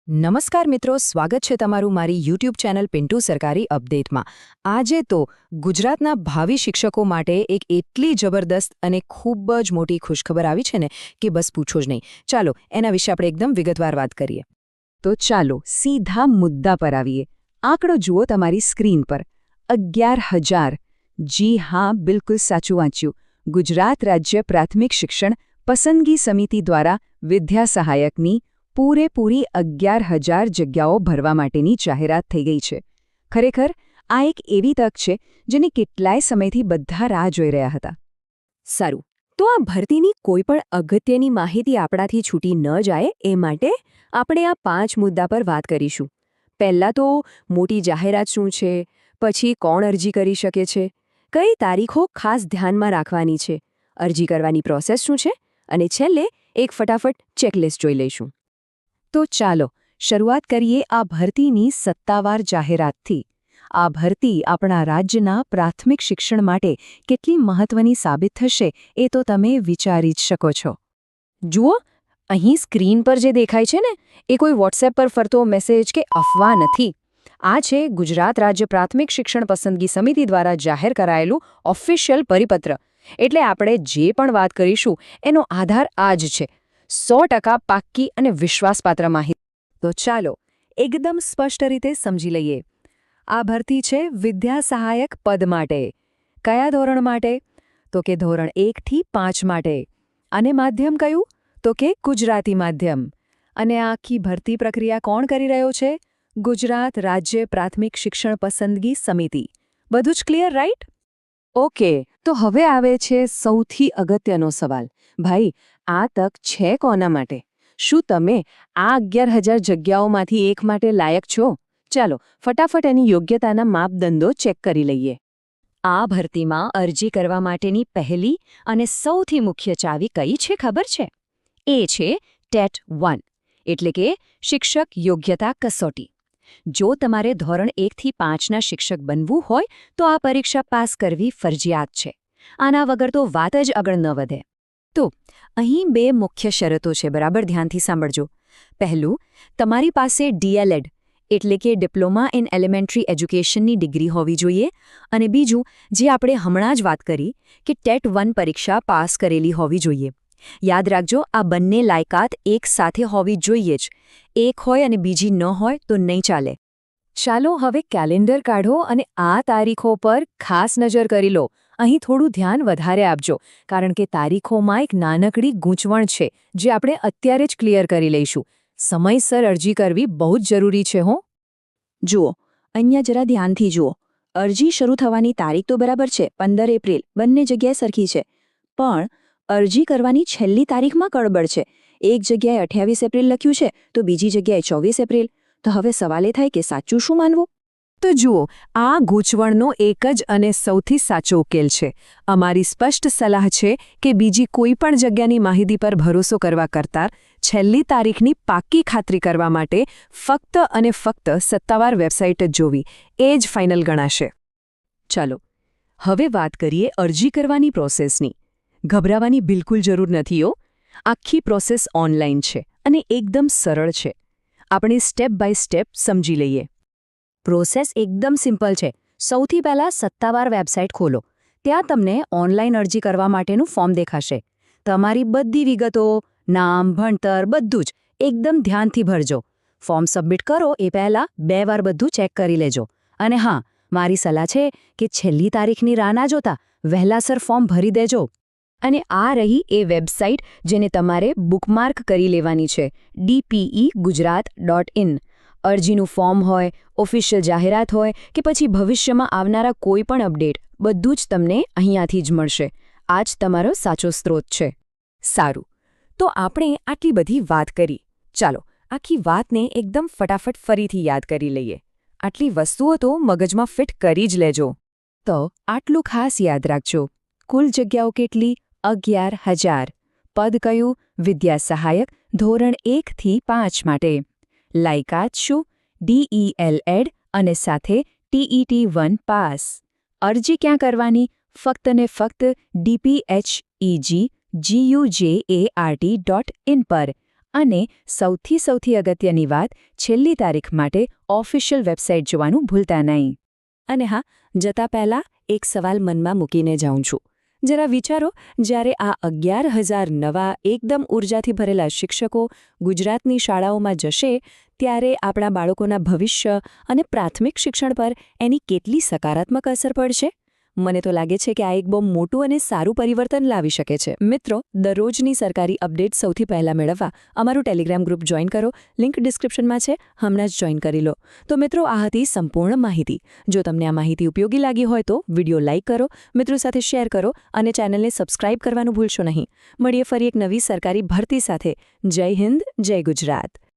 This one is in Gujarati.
નમસ્કાર મિત્રો, સ્વાગત છે તમારું મારી યુટ્યુબ ચેનલ પિન્ટુ સરકારી અપડેટમાં। આજે તો ગુજરાતના ભાવિ શિક્ષકો માટે એક એટલી જબરદસ્ત અને ખૂબ જ મોટી ખુશખબર આવી છે ને કે બસ પૂછો જ નહીં। ચાલો એના વિશે આપણે એકદમ વિગતવાર વાત કરીએ। તો ચાલો સીધા મુદ્દા પર આવીએ। આંકડો જુઓ તમારી સ્ક્રીન પર, 11,000। જી હા, બિલકુલ સાચું વાંચ્યું। ગુજરાત રાજ્ય પ્રાથમિક શિક્ષણ પસંદગી સમિતિ દ્વારા વિદ્યા સહાયકની પૂરેપૂરી 11,000 જગ્યાઓ ભરવા માટેની જાહેરાત થઈ ગઈ છે। ખરેખર આ એક એવી તક છે જેની કેટલાય સમયથી બધા રાહ જોઈ રહ્યા હતા। સારું, તો આ ભરતીની કોઈ પણ અગત્યની માહિતી આપણાથી છૂટી ન જાય એ માટે આપણે આ 5 મુદ્દા પર વાત કરીશું। પહેલાં તો મોટી જાહેરાત શું છે, પછી કોણ અરજી કરી શકે છે, કઈ તારીખો ખાસ ધ્યાનમાં રાખવાની છે, અરજી કરવાની પ્રોસેસ શું છે, અને છેલ્લે એક ફટાફટ ચેકલિસ્ટ જોઈ લઈશું। તો ચાલો શરૂઆત કરીએ આ ભરતીની સત્તાવાર જાહેરાતથી। આ ભરતી આપણા રાજ્યના પ્રાથમિક શિક્ષણ માટે કેટલી મહત્વની સાબિત થશે એ તો તમે વિચારી જ શકો છો। જુઓ, અહીં સ્ક્રીન પર જે દેખાય છે ને એ કોઈ વોટ્સએપ પર ફરતો મેસેજ કે અફવા નથી। આ છે ગુજરાત રાજ્ય પ્રાથમિક શિક્ષણ પસંદગી સમિતિ દ્વારા જાહેર કરાયેલું ઓફિશિયલ પરિપત્ર। એટલે આપણે જે પણ વાત કરીશું એનો આધાર આ જ છે, 100% પાક્કી અને વિશ્વાસપાત્ર માહિતી। તો ચાલો એકદમ સ્પષ્ટ રીતે સમજી લઈએ। આ ભરતી છે વિદ્યા સહાયક પદ માટે। કયા ધોરણ માટે? તો કે ધોરણ 1 થી 5 માટે। અને માધ્યમ કયું? તો કે ગુજરાતી માધ્યમ। અને આ આખી ભરતી પ્રક્રિયા કોણ કરી રહ્યો છે? ગુજરાત રાજ્ય પ્રાથમિક શિક્ષણ પસંદગી સમિતિ। બધું જ ક્લિયર, રાઈટ? ઓકે, તો હવે આવે છે સૌથી અગત્યનો સવાલ। ભાઈ, આ તક છે કોના માટે? શું તમે આ 11,000 જગ્યાઓમાંથી એક માટે લાયક છો? ચાલો ફટાફટ એની યોગ્યતાના માપદંડો ચેક કરી લઈએ। આ ભરતીમાં અરજી કરવા માટેની પહેલી અને સૌથી મુખ્ય ચાવી કઈ છે ખબર છે? એ છે ટેટ 1, એટલે કે શિક્ષક યોગ્યતા કસોટી। જો તમારે ધોરણ 1 થી 5ના શિક્ષક બનવું હોય તો આ પરીક્ષા પાસ કરવી ફરજિયાત છે। આના વગર તો વાત જ આગળ ન વધે। તો અહીં 2 મુખ્ય શરતો છે, બરાબર ધ્યાનથી સાંભળજો। પહેલું, તમારી પાસે DLED એટલે કે ડિપ્લોમા ઇન એલિમેન્ટરી એજ્યુકેશનની ડિગ્રી હોવી જોઈએ। અને બીજું, જે આપણે હમણાં જ વાત કરી કે ટેટ 1 પરીક્ષા પાસ કરેલી હોવી જોઈએ। યાદ રાખજો, આ બંને લાયકાત એક સાથે હોવી જોઈએ જ। એક હોય અને બીજી ન હોય તો નહીં ચાલે। ચાલો હવે કેલેન્ડર કાઢો અને આ તારીખો પર ખાસ નજર કરી લો। અહીં થોડું ધ્યાન વધારે આપજો, કારણ કે તારીખોમાં એક નાનકડી ગૂંચવણ છે જે આપણે અત્યારે જ ક્લિયર કરી લઈશું। સમયસર અરજી કરવી બહુ જ જરૂરી છે હો। જુઓ, અહીંયા જરા ધ્યાનથી જુઓ। અરજી શરૂ થવાની તારીખ તો બરાબર છે, 15 એપ્રિલ, બંને જગ્યાએ સરખી છે। પણ અરજી કરવાની છેલ્લી તારીખમાં ગડબડ છે। એક જગ્યાએ 28 એપ્રિલ લખ્યું છે તો બીજી જગ્યાએ 24 એપ્રિલ। તો હવે સવાલ એ થાય કે સાચું શું માનવું? તો જુઓ, આ ગૂંચવણનો એક જ અને સૌથી સાચો ઉકેલ છે। અમારી સ્પષ્ટ સલાહ છે કે બીજી કોઈ પણ જગ્યાની માહિતી પર ભરોસો કરવા કરતાં છેલ્લી તારીખની પાક્કી ખાતરી કરવા માટે ફક્ત અને ફક્ત સત્તાવાર વેબસાઇટ જ જોવી, એ જ ફાઇનલ ગણાશે। ચાલો હવે વાત કરીએ અરજી કરવાની પ્રોસેસની। ગભરાવાની બિલકુલ જરૂર નથી હો। આખી પ્રોસેસ ઓનલાઈન છે અને એકદમ સરળ છે। આપણે સ્ટેપ બાય સ્ટેપ સમજી લઈએ। પ્રોસેસ એકદમ સિમ્પલ છે। સૌથી પહેલાં સત્તાવાર વેબસાઇટ ખોલો। ત્યાં તમને ઓનલાઈન અરજી કરવા માટેનું ફોર્મ દેખાશે। તમારી બધી વિગતો, નામ, ભણતર બધું જ એકદમ ધ્યાનથી ભરજો। ફોર્મ સબમિટ કરો એ પહેલાં 2 વાર બધું ચેક કરી લેજો। અને હા, મારી સલાહ છે કે છેલ્લી તારીખની રાહ ના જોતા વહેલાસર ફોર્મ ભરી દેજો। અને આ રહી એ વેબસાઇટ જેને તમારે બુકમાર્ક કરી લેવાની છે, dpegujarat.in। અરજીનું ફોર્મ હોય, ઓફિશિયલ જાહેરાત હોય કે પછી ભવિષ્યમાં આવનારા કોઈ પણ અપડેટ, બધું જ તમને અહીંયાથી જ મળશે। આ જ તમારો સાચો સ્ત્રોત છે। સારું, તો આપણે આટલી બધી વાત કરી। ચાલો આખી વાતને એકદમ ફટાફટ ફરીથી યાદ કરી લઈએ। આટલી વસ્તુઓ તો મગજમાં ફિટ કરી જ લેજો। તો આટલું ખાસ યાદ રાખજો, કુલ જગ્યાઓ કેટલી? 11,000। પદ કયું? વિદ્યા સહાયક, ધોરણ 1 થી 5 માટે। લાયકાત શું? DELED અને સાથે TET 1 પાસ। અરજી ક્યાં કરવાની? ફક્ત ને ફક્ત dpegujarat.in પર। અને સૌથી અગત્યની વાત, છેલ્લી તારીખ માટે ઓફિશિયલ વેબસાઇટ જોવાનું ભૂલતા નહીં. અને હા, જતા પહેલા એક સવાલ મનમાં મૂકીને જાઉં છું. જરા વિચારો, જ્યારે આ 11,000 નવા એકદમ ઊર્જાથી ભરેલા શિક્ષકો ગુજરાતની શાળાઓમાં જશે, ત્યારે આપણા બાળકોના ભવિષ્ય અને પ્રાથમિક શિક્ષણ પર એની કેટલી સકારાત્મક અસર પડશે? મને તો લાગે છે કે આ એક બહુ મોટું અને સારું પરિવર્તન લાવી શકે છે. મિત્રો, દરરોજની સરકારી અપડેટ સૌથી પહેલા મેળવવા અમારું ટેલિગ્રામ ગ્રુપ જોઈન કરો. લિંક ડિસ્ક્રિપ્શનમાં છે, હમણાં જ જોઈન કરી લો. તો મિત્રો, આ હતી સંપૂર્ણ માહિતી. જો તમને આ માહિતી ઉપયોગી લાગી હોય તો વિડીયો લાઇક કરો, મિત્રો સાથે શેર કરો અને ચેનલને સબસ્ક્રાઇબ કરવાનું ભૂલશો નહીં. મળીએ ફરી એક નવી સરકારી ભરતી સાથે. જય હિન્દ, જય ગુજરાત.